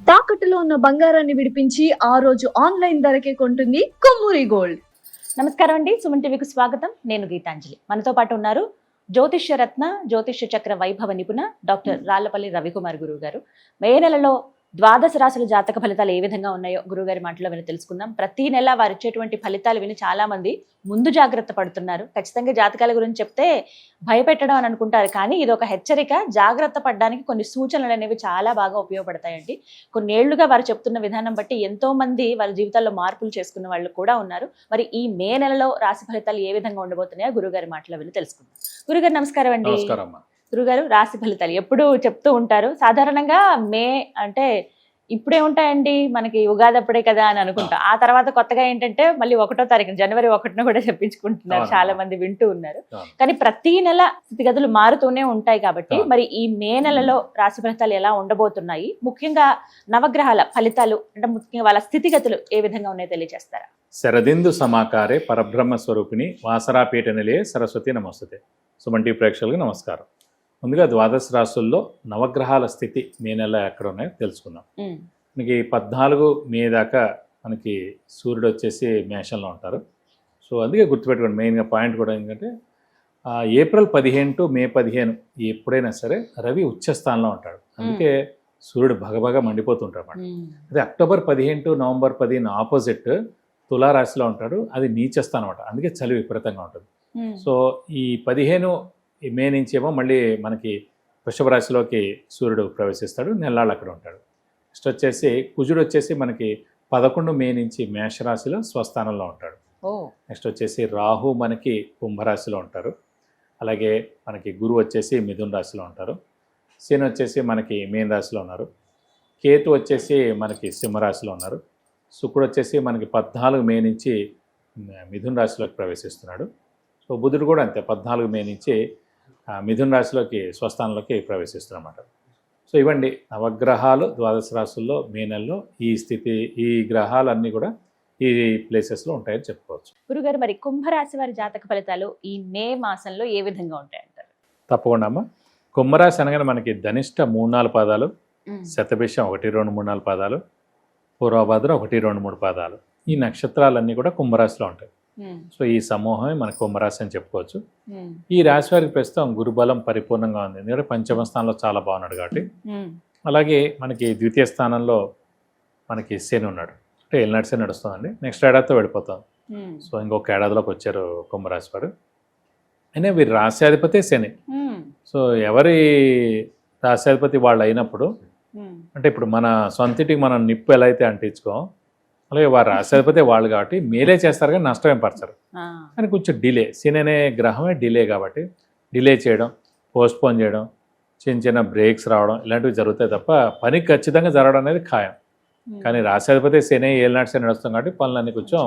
తాకట్టులో ఉన్న బంగారాన్ని విడిపించి ఆ రోజు ఆన్లైన్ ధరకే కొంటుంది కొమ్మూరి గోల్డ్. నమస్కారం అండి, సుమన్ టీవీకి స్వాగతం. నేను గీతాంజలి. మనతో పాటు ఉన్నారు జ్యోతిష్య రత్న, జ్యోతిష్య చక్ర వైభవ నిపుణ డాక్టర్ రాళ్లపల్లి రవికుమార్ గురువు గారు. మే నెలలో ద్వాదశ రాశుల జాతక ఫలితాలు ఏ విధంగా ఉన్నాయో గురువుగారి మాటలో విని తెలుసుకుందాం. ప్రతి నెల వారు ఇచ్చేటువంటి ఫలితాలు విని చాలా మంది ముందు జాగ్రత్త పడుతున్నారు. ఖచ్చితంగా జాతకాల గురించి చెప్తే భయపెట్టడం అని అనుకుంటారు, కానీ ఇది ఒక హెచ్చరిక. జాగ్రత్త పడడానికి కొన్ని సూచనలు అనేవి చాలా బాగా ఉపయోగపడతాయండి. కొన్నేళ్లుగా వారు చెప్తున్న విధానం బట్టి ఎంతో మంది వాళ్ళ జీవితాల్లో మార్పులు చేసుకున్న వాళ్ళు కూడా ఉన్నారు. మరి ఈ మే నెలలో రాశి ఫలితాలు ఏ విధంగా ఉండబోతున్నాయో గురుగారి మాటలో విని తెలుసుకుందాం. గురుగారు నమస్కారం అండి. గురుగారు, రాశి ఫలితాలు ఎప్పుడు చెప్తూ ఉంటారు. సాధారణంగా మే అంటే ఇప్పుడే ఉంటాయండి, మనకి ఉగాది అప్పుడే కదా అని అనుకుంటాం. ఆ తర్వాత కొత్తగా ఏంటంటే మళ్ళీ 1వ తారీఖు జనవరి 1న కూడా చెప్పించుకుంటున్నారు, చాలా మంది వింటూ ఉన్నారు. కానీ ప్రతి నెల స్థితిగతులు మారుతూనే ఉంటాయి కాబట్టి మరి ఈ మే నెలలో రాశి ఫలితాలు ఎలా ఉండబోతున్నాయి, ముఖ్యంగా నవగ్రహాల ఫలితాలు అంటే ముఖ్యంగా వాళ్ళ స్థితిగతులు ఏ విధంగా ఉన్నాయో తెలియజేస్తారా? శరదిందు సమాకారే పరబ్రహ్మ స్వరూపిణి వాసరాపీఠ నిలయే సరస్వతి నమస్తే. సుమన్ టీవీ ప్రేక్షకులకు నమస్కారం. ముందుగా ద్వాదశ రాశుల్లో నవగ్రహాల స్థితి మే నెల ఎక్కడ ఉన్నాయో తెలుసుకుందాం. మనకి 14 మే దాకా మనకి సూర్యుడు వచ్చేసి మేషంలో ఉంటారు. సో అందుకే గుర్తుపెట్టుకోండి, మెయిన్గా పాయింట్ కూడా ఏంటంటే ఏప్రిల్ 15 టు మే 15 ఎప్పుడైనా సరే రవి ఉచ్చస్థానంలో ఉంటాడు. అందుకే సూర్యుడు భగభగ మండిపోతుంటాడు అన్నమాట. అదే అక్టోబర్ 15 టు నవంబర్ 15 ఆపోజిట్ తులారాశిలో ఉంటాడు, అది నీచస్థానం అనమాట. అందుకే చలి విపరీతంగా ఉంటుంది. సో ఈ 15 మే నుంచి ఏమో మళ్ళీ మనకి వృషభ రాశిలోకి సూర్యుడు ప్రవేశిస్తాడు, నెల్లాళ్ళు అక్కడ ఉంటాడు. నెక్స్ట్ వచ్చేసి కుజుడు వచ్చేసి మనకి 11 మే నుంచి మేషరాశిలో స్వస్థానంలో ఉంటాడు. నెక్స్ట్ వచ్చేసి రాహు మనకి కుంభరాశిలో ఉంటారు. అలాగే మనకి గురువు వచ్చేసి మిథున రాశిలో ఉంటారు. శని వచ్చేసి మనకి మీన రాశిలో ఉన్నారు. కేతు వచ్చేసి మనకి సింహరాశిలో ఉన్నారు. శుక్రుడు వచ్చేసి మనకి 14 మే నుంచి మిథున రాశిలోకి ప్రవేశిస్తున్నాడు. సో బుధుడు కూడా అంతే, 14 మే నుంచి మిథున రాశిలోకి స్వస్థానంలోకి ప్రవేశిస్తున్నమాట. సో ఇవ్వండి నవగ్రహాలు ద్వాదశ రాశుల్లో మే నెలలో ఈ స్థితి, ఈ గ్రహాలన్నీ కూడా ఈ ప్లేసెస్లో ఉంటాయని చెప్పుకోవచ్చు. గురుగారు, మరి కుంభరాశి వారి జాతక ఫలితాలు ఈ మే మాసంలో ఏ విధంగా ఉంటాయంటారు? తప్పకుండా అమ్మ. కుంభరాశి అనగానే మనకి ధనిష్ట 3-4 పాదాలు, శతభిషం 1, 2, 3, 4 పాదాలు, పూర్వభద్ర 1, 2, 3 పాదాలు. ఈ నక్షత్రాలన్నీ కూడా కుంభరాశిలో ఉంటాయి. సో ఈ సమూహమే మన కుంభరాశి అని చెప్పుకోవచ్చు. ఈ రాశి వారికి ప్రస్తుతం గురుబలం పరిపూర్ణంగా ఉంది, ఎందుకంటే పంచమ స్థానంలో చాలా బాగున్నాడు కాబట్టి. అలాగే మనకి ద్వితీయ స్థానంలో మనకి శని ఉన్నాడు, అంటే ఏలినాటి శని నడుస్తుందండి. నెక్స్ట్ ఏడాదితో వెళ్ళిపోతాం. సో ఇంకొక ఏడాదిలోకి వచ్చారు కుంభరాశి వారు. అయినా వీరి రాశ్యాధిపతి శని. సో ఎవరి రాశ్యాధిపతి వాళ్ళు అయినప్పుడు, అంటే ఇప్పుడు మన సొంతింటికి మనం నిప్పు ఎలా అయితే అంటించుకోం, అలాగే వారు రాశ్యాధిపతి వాళ్ళు కాబట్టి మేలే చేస్తారు కానీ నష్టమేం పరచరు. కానీ కొంచెం డిలే, శని అనే గ్రహమే డిలే కాబట్టి డిలే చేయడం, పోస్ట్పోన్ చేయడం, చిన్న చిన్న బ్రేక్స్ రావడం ఇలాంటివి జరుగుతాయి తప్ప పని ఖచ్చితంగా జరగడం అనేది ఖాయం. కానీ రాశ్యాధిపతి శని ఏలినాటి శని నడుస్తాం కాబట్టి పనులన్నీ కొంచెం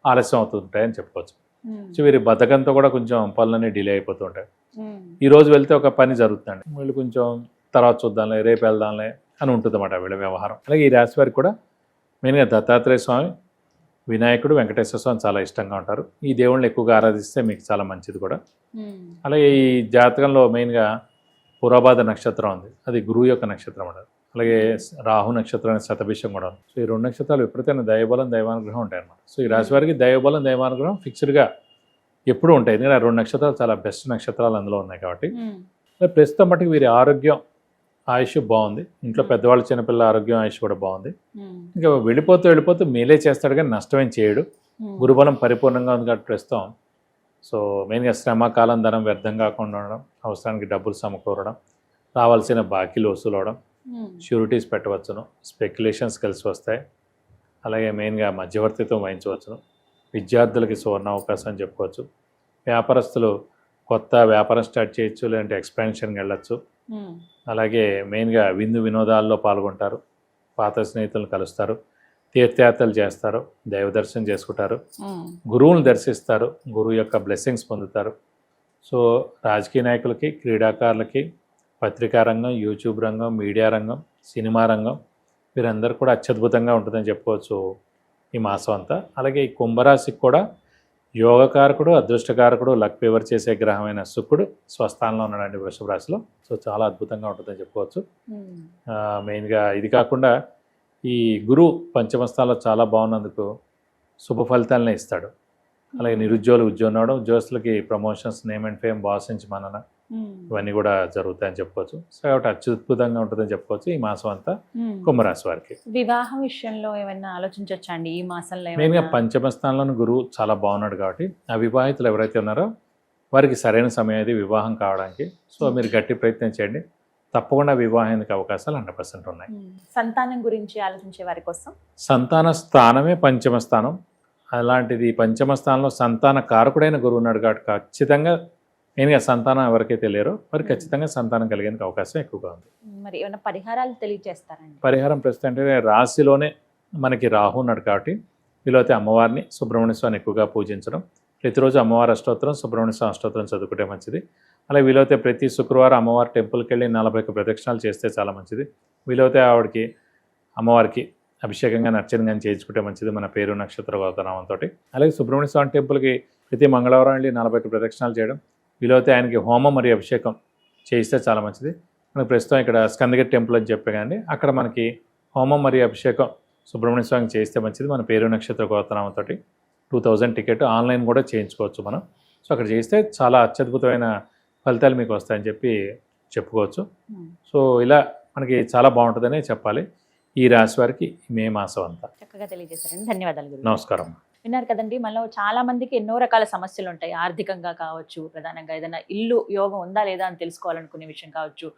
ఆలస్యం అవుతుంటాయని చెప్పుకోవచ్చు. సో వీరి బద్ధకంతో కూడా కొంచెం పనులన్నీ డిలే అయిపోతుంటాయి. ఈరోజు వెళ్తే ఒక పని జరుగుతుందండి, వీళ్ళు కొంచెం తర్వాత చూద్దాంలే, రేపు వెళ్దాంలే అని ఉంటుంది అన్నమాట వీళ్ళ వ్యవహారం. అలాగే ఈ రాశి వారికి కూడా మెయిన్గా దత్తాత్రేయ స్వామి, వినాయకుడు, వెంకటేశ్వర స్వామి చాలా ఇష్టంగా ఉంటారు. ఈ దేవుళ్ళని ఎక్కువగా ఆరాధిస్తే మీకు చాలా మంచిది కూడా. అలాగే ఈ జాతకంలో మెయిన్గా పూర్వభాద్ర నక్షత్రం ఉంది, అది గురువు యొక్క నక్షత్రం అంటారు. అలాగే రాహు నక్షత్రం అనే శతభిషం కూడా ఉంది. సో ఈ 2 నక్షత్రాలు విపరీతమైన దైవబలం, దైవానుగ్రహం ఉంటాయి అన్నమాట. సో ఈ రాశి వారికి దైవబలం, దైవానుగ్రహం ఫిక్స్డ్గా ఎప్పుడూ ఉంటాయి, ఎందుకంటే ఆ 2 నక్షత్రాలు చాలా బెస్ట్ నక్షత్రాలు అందులో ఉన్నాయి కాబట్టి. ప్రస్తుతం మటుకు వీరి ఆరోగ్యం, ఆయుష్ బాగుంది. ఇంట్లో పెద్దవాళ్ళు, చిన్నపిల్లల ఆరోగ్యం, ఆయుష్ కూడా బాగుంది. ఇంకా వెళ్ళిపోతూ మేలే చేస్తాడు కానీ నష్టమేం చేయడు. గురుబలం పరిపూర్ణంగా ఉంది కాబట్టి ప్రస్తుతం. సో మెయిన్గా శ్రమ, కాలం, ధనం వ్యర్థం కాకుండా ఉండడం, అవసరానికి డబ్బులు సమకూరడం, రావాల్సిన బాకీలు వసూలు అవడం, షూరిటీస్ పెట్టవచ్చును, స్పెక్యులేషన్స్ కలిసి వస్తాయి. అలాగే మెయిన్గా మధ్యవర్తిత్వం వహించవచ్చును. విద్యార్థులకి సువర్ణ అవకాశం అని చెప్పుకోవచ్చు. వ్యాపారస్తులు కొత్త వ్యాపారం స్టార్ట్ చేయొచ్చు, లేదంటే ఎక్స్పాన్షన్కి వెళ్ళచ్చు. అలాగే మెయిన్గా విందు వినోదాల్లో పాల్గొంటారు, పాత స్నేహితులను కలుస్తారు, తీర్థయాత్రలు చేస్తారు, దైవ దర్శనం చేసుకుంటారు, గురువులను దర్శిస్తారు, గురువు యొక్క బ్లెస్సింగ్స్ పొందుతారు. సో రాజకీయ నాయకులకి, క్రీడాకారులకి, పత్రికా రంగం, యూట్యూబ్ రంగం, మీడియా రంగం, సినిమా రంగం, వీరందరూ కూడా అత్యద్భుతంగా ఉంటుందని చెప్పుకోవచ్చు ఈ మాసం అంతా. అలాగే ఈ కుంభరాశికి కూడా యోగకారకుడు, అదృష్టకారకుడు, లక్ ఫేవర్ చేసే గ్రహమైన శుక్రుడు స్వస్థానంలో ఉన్నాడండి వృషభ రాశిలో. సో చాలా అద్భుతంగా ఉంటుందని చెప్పుకోవచ్చు. మెయిన్గా ఇది కాకుండా ఈ గురువు పంచమస్థానంలో చాలా బాగున్నందుకు శుభ ఫలితాలనే ఇస్తాడు. అలాగే నిరుద్యోగులు ఉద్యోగం రావడం, ఉద్యోగస్తులకి promotions, name and fame, boss నుంచి మనన ఇవన్నీ కూడా జరుగుతాయని చెప్పుకోవచ్చు. సో కాబట్టి అత్యద్భుతంగా ఉంటుందని చెప్పుకోవచ్చు ఈ మాసం అంతా కుంభరాశి వారికి. వివాహం విషయంలో ఏమైనా ఆలోచించవచ్చా అండి ఈ మాసంలో? మెయిన్గా పంచమ స్థానంలోని గురువు చాలా బాగున్నాడు కాబట్టి అవివాహితులు ఎవరైతే ఉన్నారో వారికి సరైన సమయం అది వివాహం కావడానికి. సో మీరు గట్టి ప్రయత్నం చేయండి, తప్పకుండా వివాహానికి అవకాశాలు 100% ఉన్నాయి. సంతానం గురించి ఆలోచించే వారి కోసం సంతాన స్థానమే పంచమ స్థానం. అలాంటిది పంచమ స్థానంలో సంతాన కారకుడైన గురువు ఉన్నాడు కాబట్టి ఖచ్చితంగా మెయిన్గా సంతానం ఎవరికైతే లేరో వారికి ఖచ్చితంగా సంతానం కలిగేందుకు అవకాశం ఎక్కువగా ఉంది. మరి ఏమైనా పరిహారాలు తెలియజేస్తారండి? పరిహారం ప్రస్తుతం అంటే రాశిలోనే మనకి రాహు ఉన్నాడు కాబట్టి వీలైతే అమ్మవారిని, సుబ్రహ్మణ్య స్వామిని ఎక్కువగా పూజించడం, ప్రతిరోజు అమ్మవారి అష్టోత్తరం, సుబ్రహ్మణ్య స్వామి అష్టోత్తరం చదువుకుంటే మంచిది. అలాగే వీలైతే ప్రతి శుక్రవారం అమ్మవారి టెంపుల్కి వెళ్ళి 41 ప్రదక్షిణాలు చేస్తే చాలా మంచిది. వీలైతే ఆవిడకి అమ్మవారికి అభిషేకం కానీ అర్చన కానీ చేయించుకుంటే మంచిది మన పేరు నక్షత్ర గోత్రనామంతో. అలాగే సుబ్రహ్మణ్య స్వామి టెంపుల్కి ప్రతి మంగళవారం వెళ్ళి 41 ప్రదక్షిణాలు చేయడం, వీలైతే ఆయనకి హోమం మరియు అభిషేకం చేయిస్తే చాలా మంచిది. మనకి ప్రస్తుతం ఇక్కడ స్కందగిరి టెంపుల్ అని చెప్పే కానీ అక్కడ మనకి హోమం మరియు అభిషేకం సుబ్రహ్మణ్య స్వామికి చేయిస్తే మంచిది మన పేరు నక్షత్ర గోత్రనామంతో. 2000 టికెట్ ఆన్లైన్ కూడా చేయించుకోవచ్చు మనం. సో అక్కడ చేస్తే చాలా అత్యద్భుతమైన ఫలితాలు మీకు వస్తాయని చెప్పుకోవచ్చు. సో ఇలా మనకి చాలా బాగుంటుందనే చెప్పాలి ఈ రాశి వారికి మే మాసం అంతా. చక్కగా తెలియజేశారండి, ధన్యవాదాలు గురువు. నమస్కారం. విన్నారు కదండి, మనలో చాలా మందికి ఎన్నో రకాల సమస్యలు ఉంటాయి. ఆర్థికంగా కావచ్చు, ప్రధానంగా ఏదైనా ఇల్లు యోగం ఉందా లేదా అని తెలుసుకోవాలనుకునే విషయం కావచ్చు,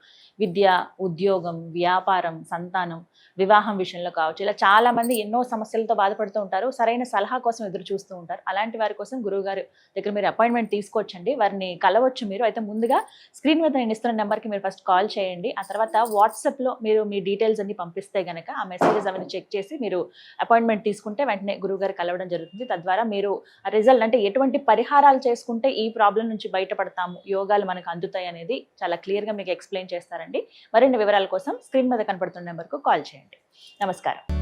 విద్య, ఉద్యోగం, వ్యాపారం, సంతానం, వివాహం విషయంలో కావచ్చు, ఇలా చాలా మంది ఎన్నో సమస్యలతో బాధపడుతూ ఉంటారు. సరైన సలహా కోసం ఎదురు చూస్తూ ఉంటారు. అలాంటి వారి కోసం గురువు గారి దగ్గర మీరు అపాయింట్మెంట్ తీసుకోవచ్చండి, వారిని కలవచ్చు మీరు. అయితే ముందుగా స్క్రీన్ మీద నేను ఇస్తున్న నెంబర్కి మీరు ఫస్ట్ కాల్ చేయండి. ఆ తర్వాత వాట్సాప్లో మీరు మీ డీటెయిల్స్ అన్ని పంపిస్తే కనుక ఆ మెసేజెస్ అవన్నీ చెక్ చేసి మీరు అపాయింట్మెంట్ తీసుకుంటే వెంటనే గురువు గారు కలవడం జరుగుతుంది. తద్వారా మీరు రిజల్ట్ అంటే ఎటువంటి పరిహారాలు చేసుకుంటే ఈ ప్రాబ్లం నుంచి బయటపడతాము, యోగాలు మనకు అందుతాయి అనేది చాలా క్లియర్గా మీకు ఎక్స్ప్లెయిన్ చేస్తారండి. మరిన్ని వివరాల కోసం స్క్రీన్ మీద కనపడుతున్న నెంబర్కు కాల్ చేయండి. నమస్కారం.